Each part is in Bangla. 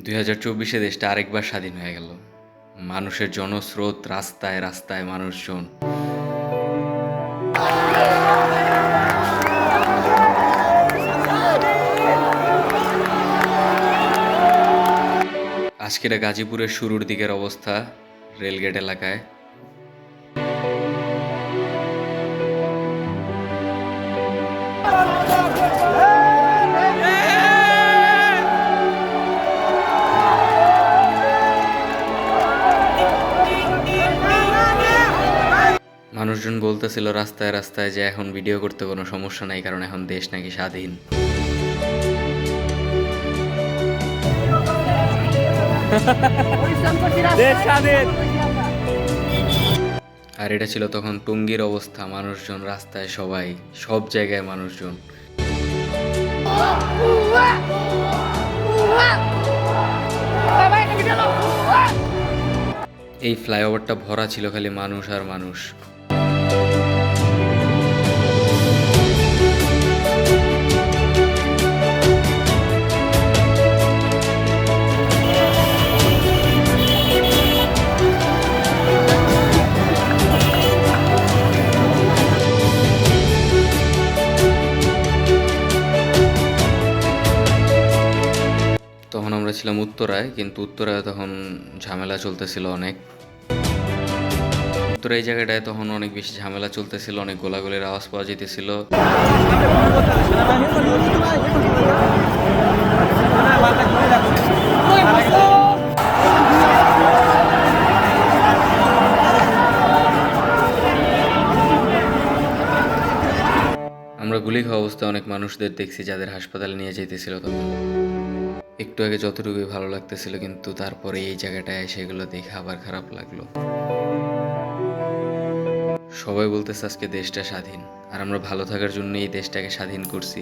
2024 দেশটা আরেকবার স্বাধীন হয়ে গেল। মানুষের জনস্রোত, রাস্তায় রাস্তায় মানুষজন। আজকের গাজীপুরের শুরুর দিকের অবস্থা রেলগেট এলাকায়। মানুষজন বলতেছিল রাস্তায় রাস্তায় যে এখন ভিডিও করতে কোনো সমস্যা নাই, কারণ এখন দেশ নাকি স্বাধীন। আর এটা ছিল তখন টঙ্গীর অবস্থা। মানুষজন রাস্তায়, সবাই, সব জায়গায় মানুষজন। এই ফ্লাইওভারটা ভরা ছিল খালি মানুষ আর মানুষ। তখন আমরা ছিলাম উত্তরায়, কিন্তু উত্তরায় তখন ঝামেলা চলতেছিল অনেক। উত্তরা এই জায়গাটায় তখন অনেক বেশি ঝামেলা চলতেছিল, অনেক গোলাগুলির আওয়াজ পাওয়া যেতেছিল। আমরা গুলি খাওয়া অবস্থায় অনেক মানুষদের দেখছি যাদের হাসপাতালে নিয়ে যেতেছিল। তখন একটু আগে যতটুকুই ভালো লাগতেছিল, কিন্তু তারপরে এই জায়গাটায় সেগুলো দেখে আবার খারাপ লাগলো। সবাই বলতেছে আজকে দেশটা স্বাধীন, আর আমরা ভালো থাকার জন্য এই দেশটাকে স্বাধীন করছি।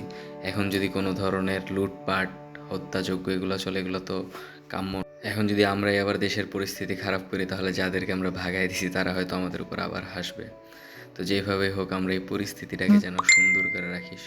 এখন যদি কোনো ধরনের লুটপাট, হত্যাযজ্ঞ এগুলো চলে, এগুলো তো কাম্য। এখন যদি আমরাই আবার দেশের পরিস্থিতি খারাপ করি, তাহলে যাদেরকে আমরা ভাগাই দিছি তারা হয়তো আমাদের উপর আবার হাসবে। তো যেভাবে হোক আমরা এই পরিস্থিতিটাকে যেন সুন্দর করে রাখিস।